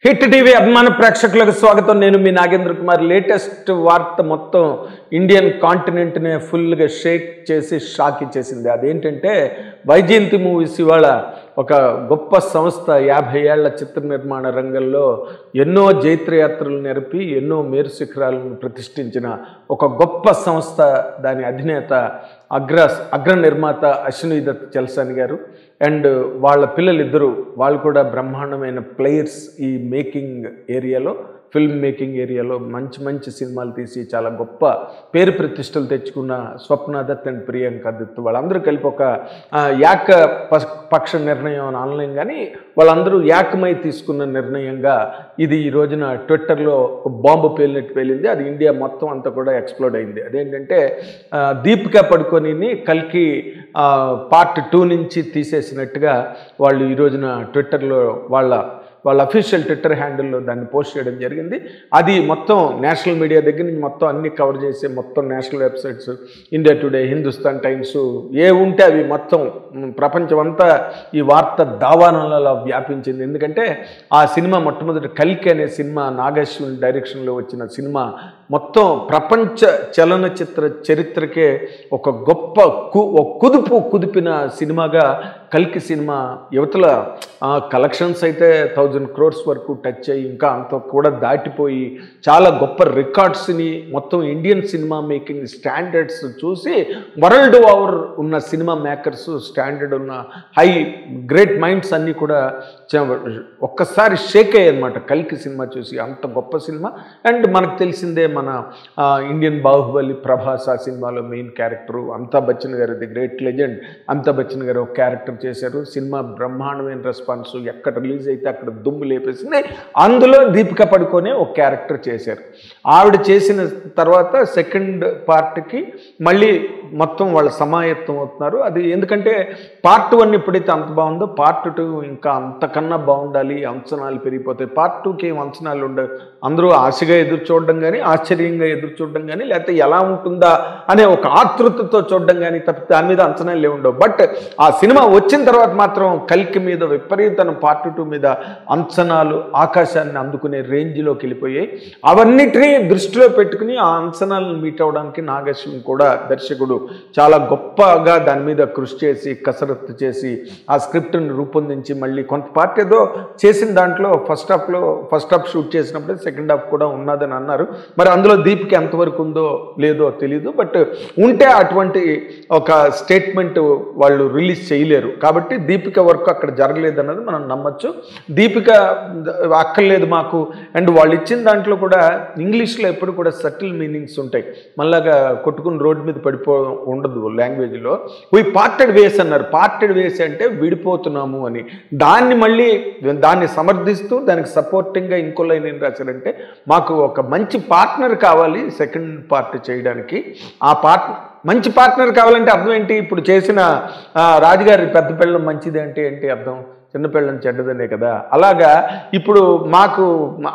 Hit TV అభిమాన ప్రేక్షకులకు స్వాగతం. నేను మీ నాగేంద్ర కుమార్. లేటెస్ట్ వార్త మొత్తం ఇండియన్ కాంటినెంట్నే ఫుల్గా షేక్ చేసి షాక్ ఇచ్చేసింది. అదేంటంటే వైజయంతి మూవీస్ ఇవాళ ఒక గొప్ప సంస్థ 50 ఏళ్ల చిత్ర నిర్మాణ రంగంలో ఎన్నో జైత్రయాత్రలు నెరపి ఎన్నో మేరు శిఖరాలను ప్రతిష్ఠించిన ఒక గొప్ప సంస్థ. దాని అధినేత అగ్ర నిర్మాత అశ్విని దత్ చలసాని గారు అండ్ వాళ్ళ పిల్లలిద్దరూ వాళ్ళు కూడా బ్రహ్మాండమైన ప్లేయర్స్. ఈ మేకింగ్ ఏరియాలో, ఫిల్మ్ మేకింగ్ ఏరియాలో మంచి మంచి సినిమాలు తీసి చాలా గొప్ప పేరు ప్రతిష్టలు తెచ్చుకున్న స్వప్న దత్ అండ్ ప్రియాంక దత్ వాళ్ళందరూ కలిపి ఒక పక్ష నిర్ణయం అని అనలేం, కానీ వాళ్ళందరూ ఏకమై తీసుకున్న నిర్ణయంగా ఇది ఈ రోజున ట్విట్టర్లో బాంబు పేలినట్టు పేలింది. అది ఇండియా మొత్తం అంతా కూడా ఎక్స్ప్లోడ్ అయింది. అదేంటంటే దీపికా పడుకోనిని కల్కి పార్ట్ 2 నుంచి తీసేసినట్టుగా వాళ్ళు ఈ రోజున ట్విట్టర్లో వాళ్ళ అఫీషియల్ ట్విట్టర్ హ్యాండిల్లో దాన్ని పోస్ట్ చేయడం జరిగింది. అది మొత్తం నేషనల్ మీడియా దగ్గర నుంచి మొత్తం అన్ని కవర్ చేసే మొత్తం national websites, India Today, Hindustan Times ఏ ఉంటే అవి మొత్తం ప్రపంచం అంతా ఈ వార్త దావానంలో వ్యాపించింది. ఎందుకంటే ఆ సినిమా మొట్టమొదటి కల్కి అనే సినిమా నాగశ్విన్ డైరెక్షన్లో వచ్చిన సినిమా మొత్తం ప్రపంచ చలనచిత్ర చరిత్రకే ఒక గొప్ప కుదిపిన సినిమాగా కల్కి సినిమా యువతల కలెక్షన్స్ అయితే 1000 crores వరకు టచ్ అయ్యి ఇంకా అంత కూడా దాటిపోయి చాలా గొప్ప రికార్డ్స్ని మొత్తం ఇండియన్ సినిమా మేకింగ్ స్టాండర్డ్స్ చూసి వరల్డ్ ఓవర్ ఉన్న సినిమా మేకర్స్, స్టాండర్డ్ ఉన్న హై గ్రేట్ మైండ్స్ అన్నీ కూడా ఒక్కసారి షేక్ అయ్యాయి అన్నమాట కల్కి సినిమా చూసి. అంత గొప్ప సినిమా. అండ్ మనకు తెలిసిందే మన ఇండియన్ బాహుబలి ప్రభాస్ ఆ సినిమాలో మెయిన్ క్యారెక్టరు. అమితాబ్ బచ్చన్ గారు, the great legend Amitabh Bachchan గారు ఒక క్యారెక్టర్ చేశారు. సినిమా బ్రహ్మాండమైన రెస్పాన్స్, ఎక్కడ రిలీజ్ అయితే అక్కడ దుమ్ము లేపేసింది. అందులో దీపికా పడుకోనే ఒక క్యారెక్టర్ చేశారు. ఆవిడ చేసిన తర్వాత సెకండ్ పార్ట్కి మళ్ళీ మొత్తం వాళ్ళు సమాయత్తం అవుతున్నారు. అది ఎందుకంటే పార్ట్ 1 ఎప్పుడైతే అంత బాగుందో పార్ట్ 2 ఇంకా అంతకన్నా బాగుండాలి, అంచనాలు పెరిగిపోతాయి. పార్ట్ 2కి ఏం అంచనాలు ఉండవు. అందరూ ఆశగా ఎదురు చూడడం కానీ, ఆశ్చర్యంగా ఎదురు చూడడం కానీ, లేకపోతే ఎలా ఉంటుందా అనే ఒక ఆతృతతో చూడడం కానీ తప్పితే దాని మీద అంచనాలు ఉండవు. బట్ ఆ సినిమా వచ్చిన తర్వాత మాత్రం కల్కి మీద విపరీతమైన పార్ట్ 2 మీద అంచనాలు ఆకాశాన్ని అందుకునే రేంజ్లోకి వెళ్ళిపోయాయి. అవన్నిటినీ దృష్టిలో పెట్టుకుని ఆ అంచనాలను మీట్ అవ్వడానికి నాగశ్విన్ కూడా దర్శకుడు చాలా గొప్పగా దాని మీద కృషి చేసి కసరత్తు చేసి ఆ స్క్రిప్ట్ని రూపొందించి మళ్ళీ కొంత పార్ట్ ఏదో చేసిన దాంట్లో ఫస్ట్ హాఫ్ షూట్ చేసినప్పుడే సెకండ్ హాఫ్ కూడా ఉన్నదని అన్నారు. మరి అందులో దీపిక ఎంతవరకు ఉందో లేదో తెలీదు. బట్ ఉంటే అటువంటి ఒక స్టేట్మెంట్ వాళ్ళు రిలీజ్ చేయలేరు. కాబట్టి దీపిక వర్క్ అక్కడ జరగలేదన్నది మనం నమ్మచ్చు. దీపిక అక్కర్లేదు మాకు. అండ్ వాళ్ళు ఇచ్చిన దాంట్లో కూడా ఇంగ్లీష్లో ఎప్పుడు కూడా సటిల్ మీనింగ్స్ ఉంటాయి. మళ్ళాగా కొట్టుకుని రోడ్డు మీద ఉండదు లాంగ్వేజ్లో. వీ పార్టెడ్ వేస్ అన్నారు. పార్టెడ్ వేస్ అంటే విడిపోతున్నాము అని. దాన్ని సమర్థిస్తూ దానికి సపోర్టింగ్గా ఇంకో లైన్ ఏం రాశారంటే మాకు ఒక మంచి పార్ట్నర్ కావాలి సెకండ్ పార్ట్ చేయడానికి. ఆ మంచి పార్ట్నర్ కావాలంటే అర్థం ఏంటి? ఇప్పుడు చేసిన రాజుగారి పెద్ద పిల్లలు మంచిది అంటే ఏంటి అర్థం? చిన్నపిల్లని చెడ్డదనే కదా. అలాగా ఇప్పుడు మాకు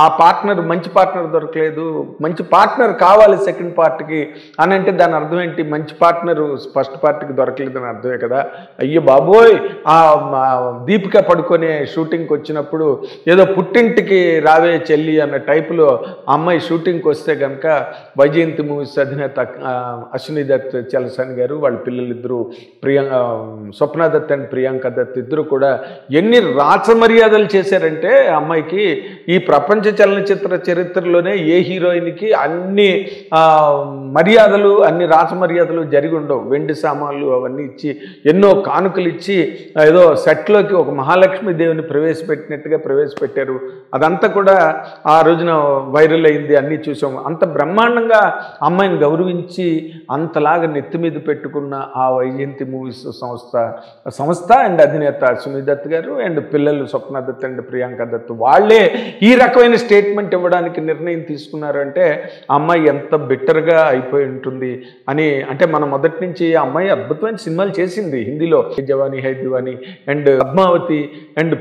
ఆ పార్ట్నర్, మంచి పార్ట్నర్ దొరకలేదు, మంచి పార్ట్నర్ కావాలి సెకండ్ పార్ట్కి అని అంటే దాని అర్థం ఏంటి? మంచి పార్ట్నరు ఫస్ట్ పార్ట్కి దొరకలేదని అర్థమే కదా. అయ్యో బాబోయ్, ఆ దీపిక పడుకునే షూటింగ్కి వచ్చినప్పుడు ఏదో పుట్టింటికి రావే చెల్లి అన్న టైపులో అమ్మాయి షూటింగ్కి వస్తే కనుక వైజయంతి మూవీస్ అధినేత అశ్విని దత్ చలసాని గారు, వాళ్ళ పిల్లలిద్దరూ స్వప్న దత్ అండ్ ప్రియాంక దత్ ఇద్దరు కూడా ఎన్ని రాచమర్యాదలు చేశారంటే అమ్మాయికి. ఈ ప్రపంచ చలనచిత్ర చరిత్రలోనే ఏ హీరోయిన్కి అన్ని మర్యాదలు, అన్ని రాచమర్యాదలు జరిగి ఉండవు. వెండి సామాన్లు అవన్నీ ఇచ్చి, ఎన్నో కానుకలు ఇచ్చి, ఏదో సెట్లోకి ఒక మహాలక్ష్మీదేవిని ప్రవేశపెట్టినట్టుగా ప్రవేశపెట్టారు. అదంతా కూడా ఆ రోజున వైరల్ అయింది, అన్నీ చూసాం. అంత బ్రహ్మాండంగా అమ్మాయిని గౌరవించి అంతలాగా నెత్తి మీద పెట్టుకున్న ఆ వైజయంతి మూవీస్ సంస్థ అండ్ అధినేత అశ్విని దత్ గారు అండ్ పిల్లలు స్వప్న దత్ అండ్ ప్రియాంక దత్ వాళ్ళే ఈ రకమైన స్టేట్మెంట్ ఇవ్వడానికి నిర్ణయం తీసుకున్నారు. అంటే అమ్మాయి ఎంత బిట్టర్గా అయిపోయి ఉంటుంది అని. అంటే మన మొదటి నుంచి ఆ అమ్మాయి అద్భుతమైన సినిమాలు చేసింది హిందీలో, జవానీ హై దివానీ అండ్ పద్మావతి అండ్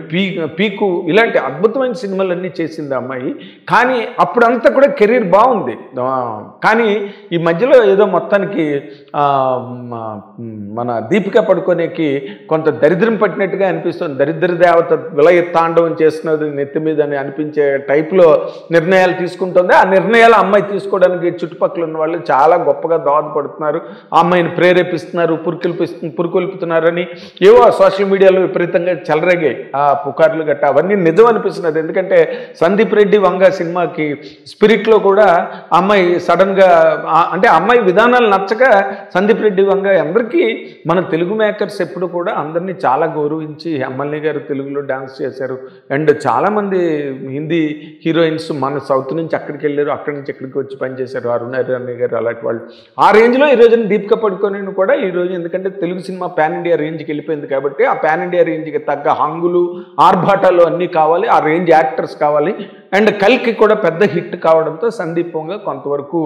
పీకు ఇలాంటి అద్భుతమైన సినిమాలన్నీ చేసింది ఆ అమ్మాయి. కానీ అప్పుడంతా కూడా కెరీర్ బాగుంది. కానీ ఈ మధ్యలో ఏదో మొత్తానికి మన దీపికా పడుకోనేకి కొంత దరిద్రం పట్టినట్టుగా అనిపిస్తుంది. దరిద్ర దేవత విలయ తాండవం చేస్తున్నది నెత్తి మీద అని అనిపించే టైప్లో నిర్ణయాలు తీసుకుంటుంది. ఆ నిర్ణయాలు అమ్మాయి తీసుకోవడానికి చుట్టుపక్కల ఉన్న వాళ్ళు చాలా గొప్పగా దోహదపడుతున్నారు, ఆ అమ్మాయిని ప్రేరేపిస్తున్నారు, పురుకొల్పుతున్నారని ఏవో సోషల్ మీడియాలో విపరీతంగా చెలరేగాయి ఆ పుకార్లు గట్ట. అవన్నీ నిజం అనిపిస్తున్నది. ఎందుకంటే సందీప్ రెడ్డి వంగ సినిమాకి స్పిరిట్లో కూడా అమ్మాయి సడన్గా అంటే అమ్మాయి విధానాలు నచ్చక సందీప్ రెడ్డి వంగ అందరికీ మన తెలుగు మేకర్స్ ఎప్పుడు కూడా అందరినీ చాలా గౌరవించి ఎమ్మెల్యే గారు తెలుగులో డాన్స్ చేశారు. అండ్ చాలామంది హిందీ హీరోయిన్స్ మన సౌత్ నుంచి అక్కడికి వెళ్ళారు, అక్కడి నుంచి ఎక్కడికి వచ్చి పనిచేశారు, అరుణారాణి గారు అలాంటి వాళ్ళు. ఆ రేంజ్లో ఈ రోజున దీపికా పడుకోని కూడా ఈరోజు ఎందుకంటే తెలుగు సినిమా పాన్ ఇండియా రేంజ్కి వెళ్ళిపోయింది కాబట్టి ఆ పాన్ ఇండియా రేంజ్కి తగ్గ హంగులు ఆర్భాటాలు అన్నీ కావాలి, ఆ రేంజ్ యాక్టర్స్ కావాలి. అండ్ కల్కి కూడా పెద్ద హిట్ కావడంతో సందీప్ వంగ కొంతవరకు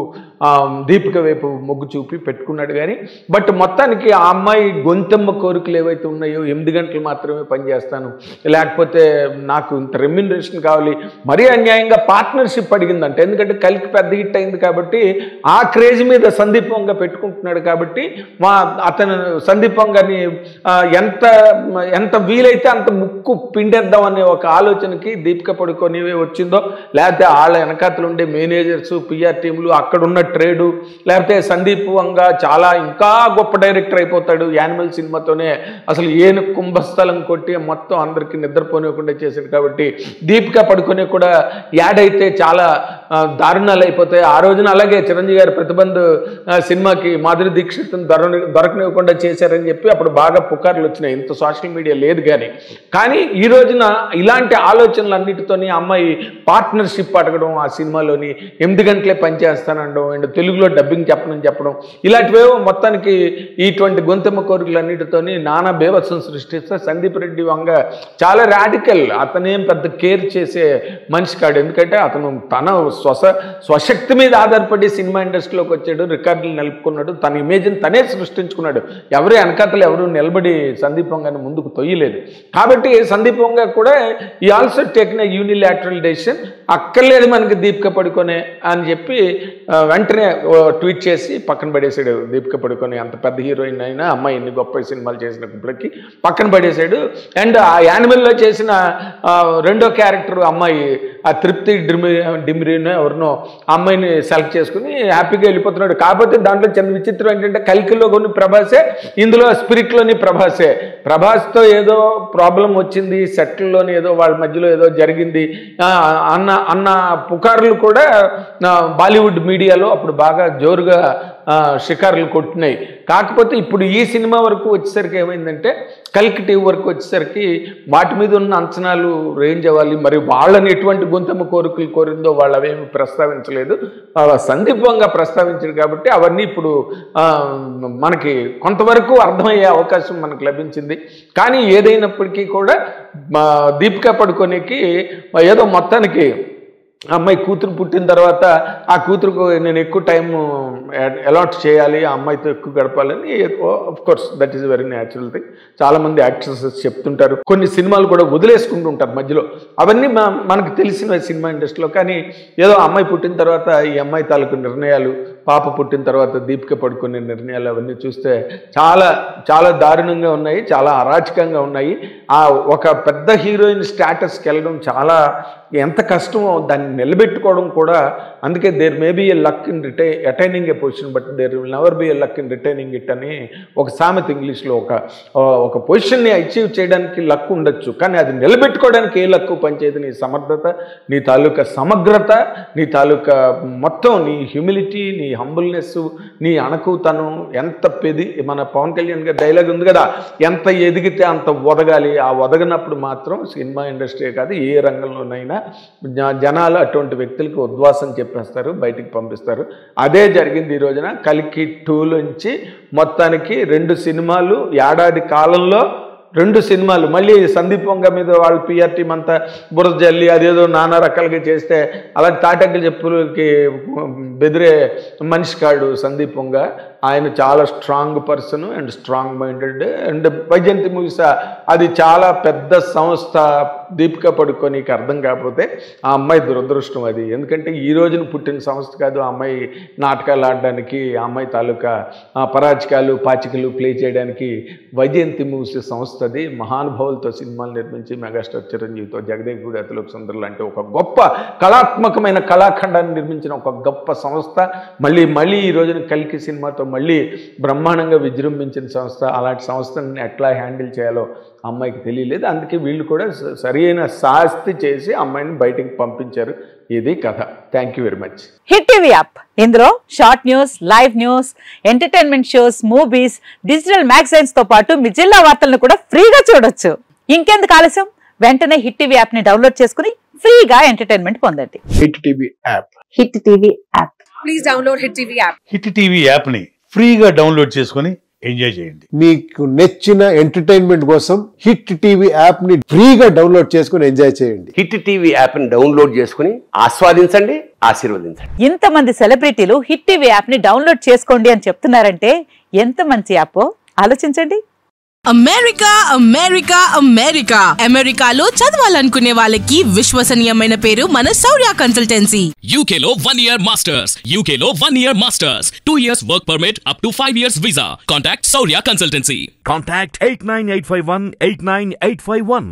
దీపిక వైపు మొగ్గు చూపి పెట్టుకున్నాడు. కానీ బట్ మొత్తానికి ఆ అమ్మాయి గొంతెమ్మ కోరికలు ఏవైతే ఉన్నాయో 8 గంటలు మాత్రమే పనిచేస్తాను, లేకపోతే నాకు ఇంత రెమ్యునరేషన్ కావాలి, మరీ అన్యాయంగా పార్ట్నర్షిప్ అడిగిందంట. ఎందుకంటే కల్కి పెద్ద హిట్ అయింది కాబట్టి ఆ క్రేజ్ మీద సందీప్ వంగ పెట్టుకుంటున్నాడు కాబట్టి అతను సందీప్ వంగని ఎంత వీలైతే అంత ముక్కు పిండేద్దాం అనే ఒక ఆలోచనకి దీపిక పడుకొని వచ్చింది. లేకపోతే వాళ్ళ వెనకాతలు ఉండే మేనేజర్స్ పిఆర్ టీములు అక్కడున్న ట్రేడు, లేకపోతే సందీప్ వంగ చాలా ఇంకా గొప్ప డైరెక్టర్ అయిపోతాడు యానిమల్ సినిమాతోనే, అసలు ఏను కుంభస్థలం కొట్టి మొత్తం అందరికీ నిద్రపోనివ్వకుండా చేశాడు కాబట్టి దీపికా పడుకొని కూడా యాడ్ అయితే చాలా దారుణాలు అయిపోతాయి. ఆ రోజున అలాగే చిరంజీవి గారు ప్రతిబంధ్ సినిమాకి మాధురి దీక్షిత్ని దొరకనివ్వకుండా చేశారని చెప్పి అప్పుడు బాగా పుకార్లు వచ్చినాయి. ఇంత సోషల్ మీడియా లేదు. కానీ ఈ రోజున ఇలాంటి ఆలోచనలు అన్నిటితోని అమ్మాయి పార్ట్నర్షిప్ అడగడం, ఆ సినిమాలోని 8 గంటలే పనిచేస్తానడం అండ్ తెలుగులో డబ్బింగ్ చెప్పడం ఇలాంటివేవో మొత్తానికి ఇటువంటి గొంతెమ్మ కోరికలన్నిటితోని నానా బేవత్సం సృష్టిస్తే సందీప్ రెడ్డి వంగ చాలా రాడికల్. అతనేం పెద్ద కేర్ చేసే మనిషి కాడు. ఎందుకంటే అతను తన స్వశక్తి మీద ఆధారపడి సినిమా ఇండస్ట్రీలోకి వచ్చాడు, రికార్డులు నిలుపుకున్నాడు, తన ఇమేజ్ని తనే సృష్టించుకున్నాడు. ఎవరు వెనకాతలు ఎవరు నిలబడి సందీప్ వంగని ముందుకు తొయ్యలేదు. కాబట్టి సందీప్ వంగ కూడా ఈ ఆల్సో టేకిన్ యూనిలాటరల్ డెసిషన్. అక్కర్లేదు మనకి దీపిక పడుకోనే అని చెప్పి వెంటనే ట్వీట్ చేసి పక్కన పడేసాడు. దీపిక పడుకోనే అంత పెద్ద హీరోయిన్ అయినా అమ్మాయి ఎన్ని గొప్ప సినిమాలు చేసినప్పటికీ పక్కన పడేసాడు. అండ్ ఆ యానిమల్లో చేసిన రెండో క్యారెక్టర్ అమ్మాయి ఆ తృప్తి డిమ్రీనో ఎవరినో అమ్మాయిని సెలెక్ట్ చేసుకుని హ్యాపీగా వెళ్ళిపోతున్నాడు. కాకపోతే దాంట్లో చిన్న విచిత్రం ఏంటంటే కల్కిలో కొన్ని ప్రభాసే, ఇందులో స్పిరిట్లోని ప్రభాసే. ప్రభాస్తో ఏదో ప్రాబ్లం వచ్చింది, సెట్లోని ఏదో వాళ్ళ మధ్యలో ఏదో జరిగింది అన్న పుకార్లు కూడా బాలీవుడ్ మీడియాలో అప్పుడు బాగా జోరుగా షికారులు కొట్టినాయి. కాకపోతే ఇప్పుడు ఈ సినిమా వరకు వచ్చేసరికి ఏమైందంటే కల్కి టీవీ వరకు వచ్చేసరికి వాటి మీద ఉన్న అంచనాలు రేంజ్ అవ్వాలి. మరి వాళ్ళని ఎటువంటి గొంతెమ్మ కోరికలు కోరిందో వాళ్ళు అవేమి ప్రస్తావించలేదు, సందీప్ వంగ ప్రస్తావించారు. కాబట్టి అవన్నీ ఇప్పుడు మనకి కొంతవరకు అర్థమయ్యే అవకాశం మనకు లభించింది. కానీ ఏదైనప్పటికీ కూడా దీపికా పడుకోనేకి ఏదో మొత్తానికి అమ్మాయి కూతురు పుట్టిన తర్వాత ఆ కూతురుకు నేను ఎక్కువ టైం అలాట్ చేయాలి, ఆ అమ్మాయితో ఎక్కువ గడపాలని, of course that is very natural thing. చాలామంది యాక్ట్రెసెస్ చెప్తుంటారు, కొన్ని సినిమాలు కూడా వదిలేసుకుంటుంటారు మధ్యలో. అవన్నీ మనకు తెలిసిన సినిమా ఇండస్ట్రీలో. కానీ ఏదో అమ్మాయి పుట్టిన తర్వాత ఈ అమ్మాయి తాలూకు నిర్ణయాలు, పాప పుట్టిన తర్వాత దీపిక పడుకునే నిర్ణయాలు అవన్నీ చూస్తే చాలా చాలా దారుణంగా ఉన్నాయి, చాలా అరాచకంగా ఉన్నాయి. ఆ ఒక పెద్ద హీరోయిన్ స్టేటస్కి వెళ్ళడం చాలా ఎంత కష్టమో దాన్ని నిలబెట్టుకోవడం కూడా. అందుకే there may be a luck in attaining a position but there will never be a luck in retaining it అని ఒక సామెత ఇంగ్లీష్లో. ఒక పొజిషన్ని అచీవ్ చేయడానికి లక్ ఉండొచ్చు, కానీ అది నిలబెట్టుకోవడానికి ఏ లక్కు పనిచేయదు. నీ సమర్థత, నీ తాలూకా సమగ్రత, నీ తాలూకా మొత్తం నీ హ్యూమిలిటీ, నీ హంబుల్నెస్, నీ అణకుతనం ఎంత మన పవన్ కళ్యాణ్ గారి డైలాగ్ ఉంది కదా, ఎంత ఎదిగితే అంత ఒదగాలి. ఆ ఒదగనప్పుడు మాత్రం సినిమా ఇండస్ట్రీ కాదు ఏ రంగంలోనైనా జనాలు అటువంటి వ్యక్తులకు ఉద్వాసం చెప్పేస్తారు, బయటికి పంపిస్తారు. అదే జరిగింది ఈ రోజున. కల్కి 2 నుంచి మొత్తానికి 2 సినిమాలు ఏడాది కాలంలో 2 సినిమాలు మళ్ళీ సందీప్ వంగ మీద వాళ్ళ పిఆర్ టీం అంతా బురద జల్లి అదేదో నానా రకాలుగా చేస్తే అలాంటి తాటక్కల చెప్పులకి బెదిరే మనిషి కాడు సందీప్ వంగ. ఆయన చాలా strong person and strong minded. And Vyjayanthi movies అది చాలా పెద్ద సంస్థ. దీపిక పడుకోనికి అర్థం కాకపోతే ఆ అమ్మాయి దురదృష్టం అది. ఎందుకంటే ఈ రోజున పుట్టిన సంస్థ కాదు ఆ అమ్మాయి. నాటకాలు ఆడడానికి ఆ అమ్మాయి తాలూకా పరాచికాలు పాచికలు ప్లే చేయడానికి వైజయంతి మూవీస్ సంస్థ అది. మహానుభావులతో సినిమాలు నిర్మించి మెగాస్టార్ చిరంజీవితో జగదేవ్ గూడి అతిలోక్ సుందర్ లాంటి ఒక గొప్ప కళాత్మకమైన కళాఖండాన్ని నిర్మించిన ఒక గొప్ప సంస్థ. మళ్ళీ ఈ రోజున కల్కి సినిమాతో మళ్ళీ బ్రహ్మాండంగా విజృంభించిన సంస్థ. అలాంటి సంస్థని ఎట్లా హ్యాండిల్ చేయాలో అమ్మాయికి తెలియలేదు. అందుకే వీళ్ళు కూడా సరైన శాస్తి చేసి అమ్మాయిని బయటికి పంపించారు. ఇది కథ. Thank you very much. Hit TV app ఇందులో short news, live news, entertainment shows, movies, digital magazines తో పాటు మీ జిల్లా వార్తలను కూడా ఫ్రీగా చూడొచ్చు. ఇంకెందుకు ఆలస్యం, వెంటనే హిట్ టీవీ యాప్ ని డౌన్లోడ్ చేసుకుని ఫ్రీగా ఎంటర్టైన్మెంట్ పొందండి. Hit TV app. Hit TV app. Please download hit TV app. Hit TV app ని ఫ్రీగా డౌన్లోడ్ చేసుకుని ఎంజాయ్ చేయండి. మీకు నచ్చిన ఎంటర్టైన్మెంట్ కోసం హిట్ టీవీ యాప్ ని ఫ్రీగా డౌన్లోడ్ చేసుకుని ఎంజాయ్ చేయండి. హిట్ టీవీ యాప్ ని డౌన్లోడ్ చేసుకుని ఆస్వాదించండి, ఆశీర్వదించండి. ఇంతమంది సెలబ్రిటీలు హిట్ టీవీ యాప్ ని డౌన్లోడ్ చేసుకోండి అని చెప్తున్నారంటే ఎంత మంచి యాప్ ఆలోచించండి. అమెరికా అమెరికా అమెరికా అమెరికాలో చదవాలనుకునే వాళ్ళకి విశ్వసనీయమైన పేరు మన శౌర్య కన్సల్టెన్సీ. UK లో 1 year masters, UK లో 1 year masters, 2 years work permit up to 5 years visa. Contact Saurya Consultancy. Contact 89851 89851.